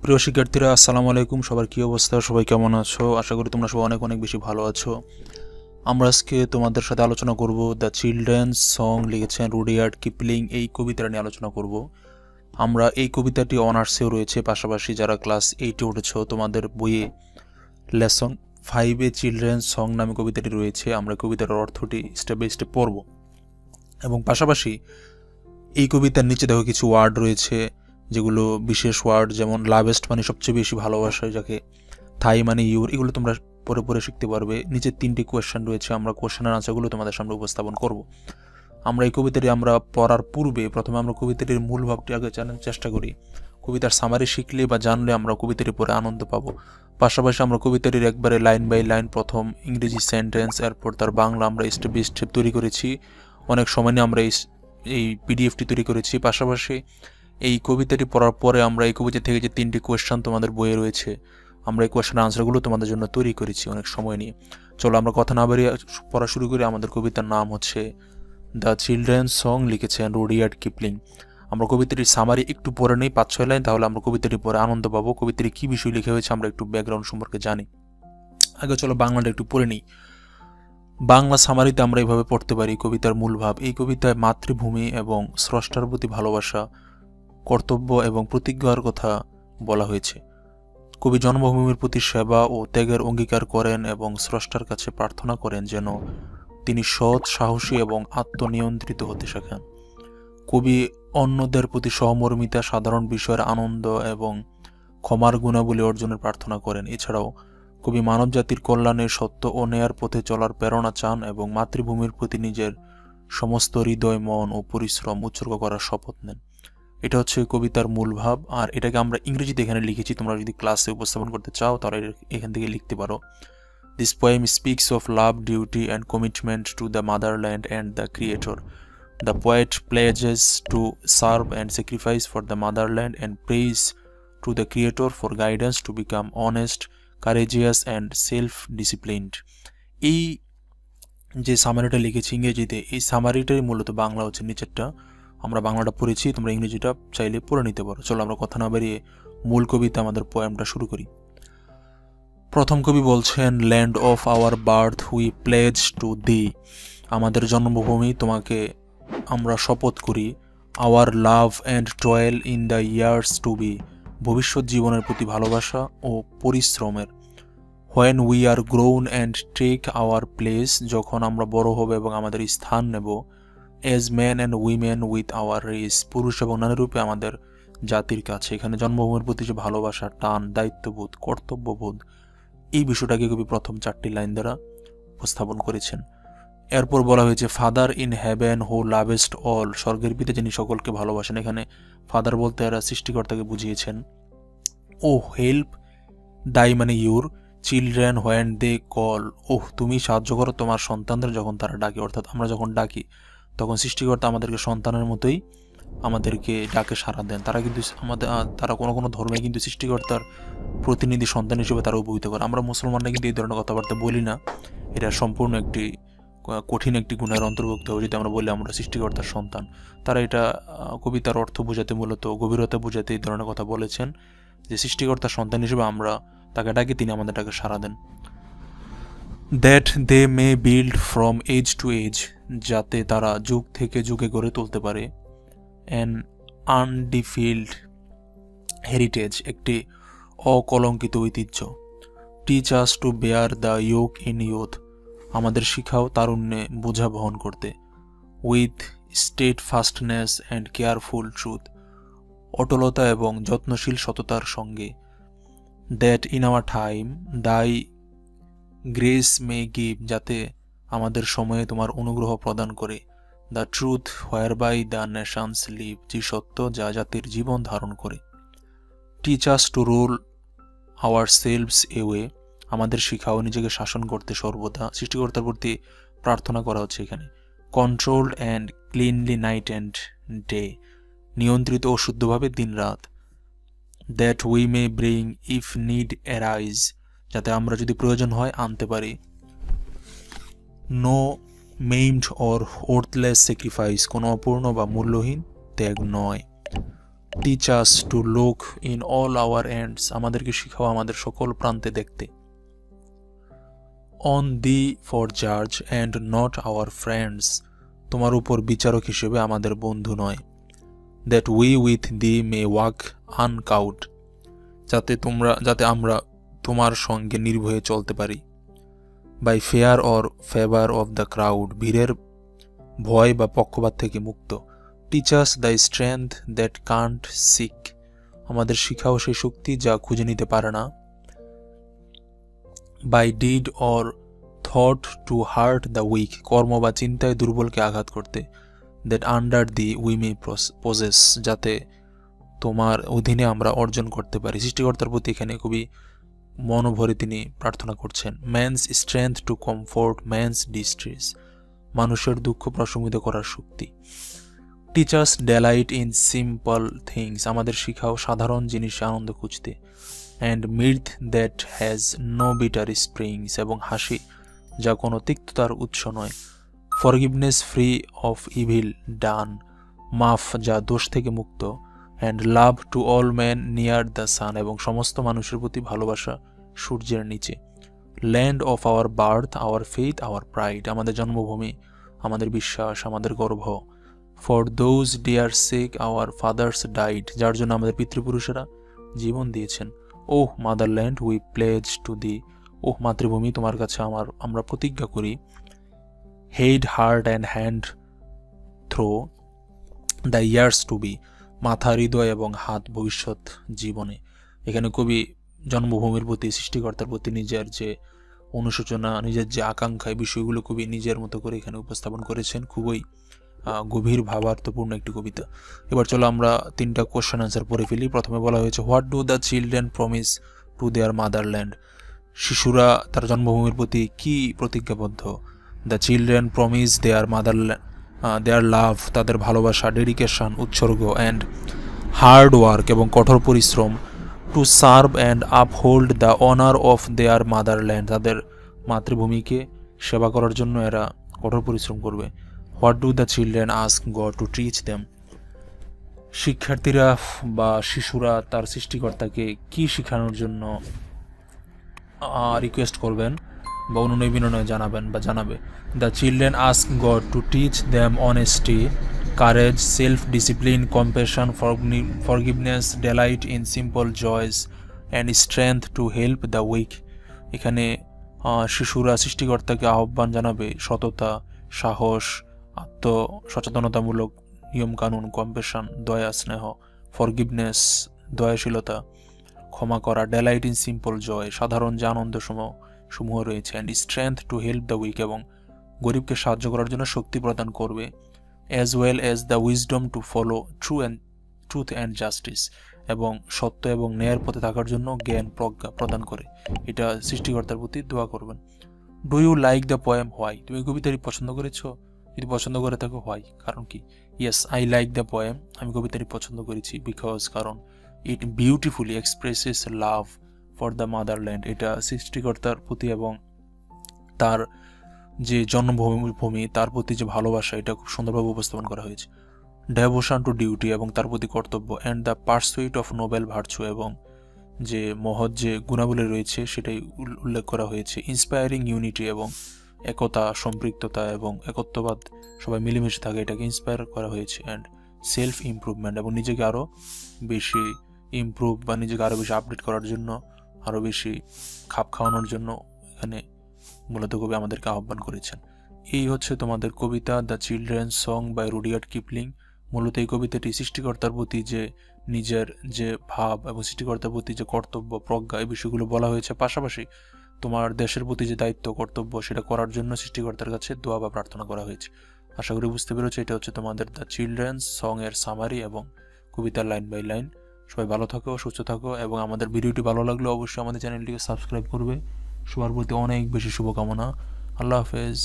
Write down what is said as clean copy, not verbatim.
প্রিয় শিক্ষার্থীরা, আসসালামু আলাইকুম। সবার কী অবস্থা? সবাই কেমন আছো? আশা করি তোমরা সবাই অনেক অনেক বেশি ভালো আছো। আমরা আজকে তোমাদের সাথে আলোচনা করব দ্য চিলড্রেন্স সং, লিখেছেন রুডিয়ার্ড কিপলিং। এই কবিতাটা নিয়ে আলোচনা করব। আমরা এই কবিতাটি অনার্সেও রয়েছে, পাশাপাশি যারা ক্লাস 8-এ উঠেছ তোমাদের বইয়ে লেসন 5-এ চিলড্রেন্স সং নামে কবিতাটি রয়েছে। আমরা কবিতার অর্থটি স্টেপ বাই স্টেপ পড়ব এবং পাশাপাশি এই কবিতার নিচে দেখো কিছু ওয়ার্ড রয়েছে যেগুলো বিশেষ ওয়ার্ড, যেমন লাভেস্ট মানে সবচেয়ে বেশি ভালোবাসা, যাকে থাই মানে ইউর, এগুলো তোমরা পরে পরে শিখতে পারবে। নিচে 3টি কোয়েশ্চেন রয়েছে, আমরা কোয়েশ্চেনের আনসারগুলো তোমাদের সামনে উপস্থাপন করব। আমরা এই কবিতাটি আমরা পড়ার পূর্বে প্রথমে আমরা কবিতাটির মূল ভাবটি আগে জানার চেষ্টা করি। কবিতার সামারি শিখলে বা জানলে আমরা কবিতাটি পরে আনন্দ পাবো। পাশাপাশি আমরা কবিতাটির একবারে লাইন বাই লাইন প্রথম ইংরেজি সেন্টেন্স, এরপর তার বাংলা আমরা স্টেপ বাই স্টেপ তৈরি করেছি। অনেক সময় নিয়ে আমরা এই পিডিএফটি তৈরি করেছি। পাশাপাশি এই কবিতাটি পড়ার পরে আমরা এই কবিতা থেকে যে 3টি কোয়েশ্চেন তোমাদের বইয়ে রয়েছে, আমরা এই কোয়েশ্চেনের আনসারগুলো তোমাদের জন্য তৈরি করেছি অনেক সময় নিয়ে। চলো আমরা কথা না বাড়িয়ে পড়া শুরু করি। আমাদের কবিতার নাম হচ্ছে দ্য চিলড্রেন্স সং, লিখেছেন রুডিয়ার্ড কিপলিং। আমরা কবিতাটির সামারি একটু পড়ে নেই, 5-6 লাইন, তাহলে আমরা কবিতাটি পরে আনন্দ পাবো। কবিতাটি কী বিষয় লিখে হয়েছে আমরা একটু ব্যাকগ্রাউন্ড সম্পর্কে জানি। আগে চলো বাংলাটা একটু পড়ে নিই। বাংলা সামারিতে আমরা এইভাবে পড়তে পারি কবিতার মূল ভাব। এই কবিতায় মাতৃভূমি এবং স্রষ্টার প্রতি ভালোবাসা, কর্তব্য এবং প্রতিজ্ঞার কথা বলা হয়েছে। কবি জন্মভূমির প্রতি সেবা ও ত্যাগের অঙ্গীকার করেন এবং স্রষ্টার কাছে প্রার্থনা করেন যেন তিনি সৎ, সাহসী এবং আত্মনিয়ন্ত্রিত হতে শেখান। কবি অন্যদের প্রতি সহমর্মিতা, সাধারণ বিষয়ের আনন্দ এবং ক্ষমার গুণাবলী অর্জনের প্রার্থনা করেন। এছাড়াও কবি মানবজাতির কল্যাণে সত্য ও ন্যায়ের পথে চলার প্রেরণা চান এবং মাতৃভূমির প্রতি নিজের সমস্ত হৃদয়, মন ও পরিশ্রম উৎসর্গ করার শপথ নেন। এটা হচ্ছে কবিতার মূল ভাব। আর এটাকে আমরা ইংরেজিতে এখানে লিখেছি, তোমরা যদি ক্লাসে উপস্থাপন করতে চাও তাহলে এখান থেকে লিখতে পারো। This poem speaks of love, duty and commitment to the motherland and the creator. The poet pledges to serve and sacrifice for the motherland and praise to the creator for guidance to become honest, courageous and self disciplined. এই যে সামারিটা লিখেছি ইংরেজিতে, এই সামারিটাই মূলত বাংলা হচ্ছে নিচেরটা। আমরা বাংলাটা পড়েছি, তোমরা ইংরেজিটা চাইলে পড়ে নিতে পারো। চলো আমরা কথা না বাড়িয়ে মূল কবিতা, আমাদের পোয়েমটা শুরু করি। প্রথম কবি বলছেন, land of our birth we pledge to thee. আমাদের জন্মভূমি, তোমাকে আমরা শপথ করি। Our love and toil in the years to be. ভবিষ্যৎ জীবনের প্রতি ভালোবাসা ও পরিশ্রমের। When we are grown and take our place. যখন আমরা বড় হব এবং আমাদের স্থান নেব। As man and women with our race. পুরুষ এবং নারীরূপে আমাদের জাতির কাছে। এখানে জন্মভূমির প্রতি যে ভালোবাসা, টান, দায়িত্ববোধ, কর্তব্যবোধ, এই বিষয়টাকে কবি প্রথম 4টি লাইন দ্বারা উপস্থাপন করেছেন। এরপর বলা হয়েছে, father in heaven who lovest all. স্বর্গের পিতা যিনি সকলকে ভালোবাসেন। এখানে ফাদার বলতে এরা সৃষ্টিকর্তাকে বুঝিয়েছেন। ও হেল্প দাই মানে your children when they call. ওহ, তুমি সাহায্য করো তোমার সন্তানদের যখন তারা ডাকে। অর্থাৎ আমরা যখন ডাকি তখন সৃষ্টিকর্তা আমাদেরকে সন্তানের মতোই আমাদেরকে ডাকে সাড়া দেন। তারা কিন্তু তারা কোনো কোনো ধর্মে কিন্তু সৃষ্টিকর্তার প্রতিনিধি সন্তান হিসেবে তারা উপভোগ করে। আমরা মুসলমানরা কিন্তু এই ধরনের কথাবার্তা বলি না। এটা সম্পূর্ণ একটি কঠিন একটি গুণের অন্তর্ভুক্ত হবে যদি আমরা বলি আমরা সৃষ্টিকর্তার সন্তান। তারা এটা কবিতার অর্থ বোঝাতে, মূলত গভীরতা বোঝাতে এই ধরনের কথা বলেছেন, যে সৃষ্টিকর্তার সন্তান হিসেবে আমরা তাকে ডাকি, তিনি আমাদের ডাকে সাড়া দেন। That they may build from age to age. যাতে তারা যুগ থেকে যুগে গড়ে তুলতে পারে। অ্যান আনডিফিল্ড হেরিটেজ, একটি অকলঙ্কিত ঐতিহ্য। Teach us to bear the yoke in youth. আমাদের শিখাও তারুণ্যে বোঝা বহন করতে। With steadfastness and careful truth. অটলতা এবং যত্নশীল সততার সঙ্গে। That in our time thy grace may give. যাতে আমাদের সময়ে তোমার অনুগ্রহ প্রদান করে। The truth whereby the nations live. যে সত্য যা জাতির জীবন ধারণ করে। Teach us to rule ourselves alway. আমাদের শিখাও নিজেকে শাসন করতে সর্বদা। সৃষ্টিকর্তার প্রতি প্রার্থনা করা হচ্ছে এখানে। Controlled and cleanly night and day. নিয়ন্ত্রিত ও শুদ্ধভাবে দিন রাত। That we may bring if need arise. যাতে আমরা যদি প্রয়োজন হয় আনতে পারি। No maimed or worthless sacrifice. কোনো অপূর্ণ বা মূল্যহীন ত্যাগ নয়। Teach us to look in all our ends, আমাদেরকে শিখাও আমাদের সকল প্রান্তে দেখতে। অন দি ফর জাজ অ্যান্ড নট আওয়ার ফ্রেন্ডস, তোমার উপর বিচারক হিসেবে আমাদের বন্ধু নয়। That we with thee may walk uncowed, যাতে আমরা তোমার সঙ্গে নির্ভয়ে চলতে পারি। By fear or favour of the crowd, ভিড়ের ভয় বা পক্ষপাত থেকে মুক্ত। Teach us the strength that can't seek, আমাদের শিখাও সেই শক্তি যা খুঁজে নিতে পারে না। By deed or thought to hurt the weak, কর্ম বা চিন্তায় দুর্বলকে আঘাত করতে। That under thee we may possess, যাতে তোমার অধীনে আমরা অর্জন করতে পারি। সৃষ্টিকর্তার প্রতি এখানে খুবই মনোভরে তিনি প্রার্থনা করছেন। Man's strength to comfort man's distress, মানুষের দুঃখ প্রশমিত করার শক্তি। Teach us delight in simple things, আমাদের শিখাও সাধারণ জিনিসে আনন্দ খুঁজতে। And mirth that has no bitter springs, এবং হাসি যা কোনো তিক্ততার উৎস নয়। Forgiveness free of evil done, মাফ যা দোষ থেকে মুক্ত। And love to all men near the sun, এবং সমস্ত মানুষের প্রতি ভালোবাসা সূর্যের নিচে। Land of our birth hour faith our pride, আমাদের জন্মভূমি, আমাদের বিশ্বাস, আমাদের গর্ব। For those dear sake our fathers died, যার জন্য আমাদের পিতৃপুরুষেরা জীবন দিয়েছেন। Oh motherland we pledge to thee, ওহ মাতৃভূমি তোমার কাছে আমরা প্রতিজ্ঞা করি। Head heart and hand through the years to be, মাথা হৃদয় এবং হাত ভবিষ্যৎ জীবনে। এখানে কবি জন্মভূমির প্রতি, সৃষ্টিকর্তার প্রতি নিজের যে অনুশোচনা, নিজের যে আকাঙ্ক্ষা, এই বিষয়গুলো কবি নিজের মতো করে এখানে উপস্থাপন করেছেন। খুবই গভীর ভাবার্থপূর্ণ একটি কবিতা। এবার চলো আমরা 3টা কোশ্চেন অ্যান্সার পড়ে ফেলি। প্রথমে বলা হয়েছে what do the children promise to their motherland, শিশুরা তার জন্মভূমির প্রতি কি প্রতিজ্ঞাবদ্ধ। The children promise their motherland their love, তাদের ভালোবাসা, ডেডিকেশন উৎসর্গ, অ্যান্ড হার্ড ওয়ার্ক এবং কঠোর পরিশ্রম। To serve and uphold the honour of their motherland, তাদের মাতৃভূমিকে সেবা করার জন্য এরা কঠোর পরিশ্রম করবে। What do the children ask God to teach them, শিক্ষার্থীরা বা শিশুরা তার সৃষ্টিকর্তাকে কি শেখানোর জন্য রিকোয়েস্ট করবেন বা অনুনয় বিনয় জানাবে। The children ask God to teach them honesty, courage, self discipline, compassion, forgiveness, delight in simple joys, and strength to help the weak. এখানে শিশুরা সৃষ্টিকর্তাকে আহ্বান জানাবে সততা, সাহস, আত্মসচেতনতামূলক নিয়মকানুন, কম্প্যাশন, দয়া, স্নেহ, ফরগিভনেস, দয়াশীলতা, ক্ষমা করা, ডেলাইট ইন সিম্পল জয়, সাধারণ যে আনন্দ সমূহ রয়েছে, and strength to help the weak, এবং গরিবকে সাহায্য করার জন্য শক্তি প্রদান করবে। As well as the wisdom to follow truth and justice, এবং সত্য এবং ন্যায়ের পথে থাকার জন্য জ্ঞান প্রজ্ঞা প্রদান করে। এটা সৃষ্টিকর্তার প্রতি দোয়া করবেন। Do you like the poem why, তুমি কবিতাটি পছন্দ করেছো? যদি পছন্দ করে থাকো হোয়াই, কারণ কি? Yes I like the poem, আমি কবিতাটি পছন্দ করেছি। বিকজ, কারণ it beautifully expresses love for the motherland, এটা সৃষ্টিকর্তার প্রতি এবং তার যে জন্মভূমি তার প্রতি যে ভালোবাসা, এটা খুব সুন্দরভাবে উপস্থাপন করা হয়েছে। ডেভোশন টু ডিউটি, এবং তার প্রতি কর্তব্য। And the pursuit of Nobel virtue, এবং যে মহৎ যে গুণাবলী রয়েছে সেটাই উল্লেখ করা হয়েছে। ইন্সপায়ারিং ইউনিটি, এবং একতা, সম্পৃক্ততা এবং একত্ববাদ, সবাই মিলেমিশে থাকে, এটাকে ইন্সপায়ার করা হয়েছে। অ্যান্ড সেলফ ইমপ্রুভমেন্ট, এবং নিজেকে আরও বেশি ইমপ্রুভ বা নিজেকে আরও বেশি আপডেট করার জন্য, আরও বেশি খাপ খাওয়ানোর জন্য এখানে মূলত কবি আমাদেরকে আহ্বান করেছেন। এই হচ্ছে তোমাদের কবিতা the children's song by Rudyard Kipling. মূলত এই কবিতাটি সৃষ্টিকর্তার প্রতি যে নিজের যে ভাব এবং সৃষ্টিকর্তার প্রতি যে কর্তব্য, প্রজ্ঞা, এই বিষয়গুলো বলা হয়েছে। পাশাপাশি তোমার দেশের প্রতি যে দায়িত্ব, কর্তব্য, সেটা করার জন্য সৃষ্টিকর্তার কাছে দোয়া বা প্রার্থনা করা হয়েছে। আশা করি বুঝতে পেরেছো। এটা হচ্ছে তোমাদের দ্য চিলড্রেন্স সং এর সামারি এবং কবিতার লাইন বাই লাইন। সবাই ভালো থাকো, সুস্থ থাকো, এবং আমাদের ভিডিওটি ভালো লাগলে অবশ্যই আমাদের চ্যানেলটিকে সাবস্ক্রাইব করবে। সবার প্রতি অনেক বেশি শুভকামনা। আল্লাহ হাফেজ।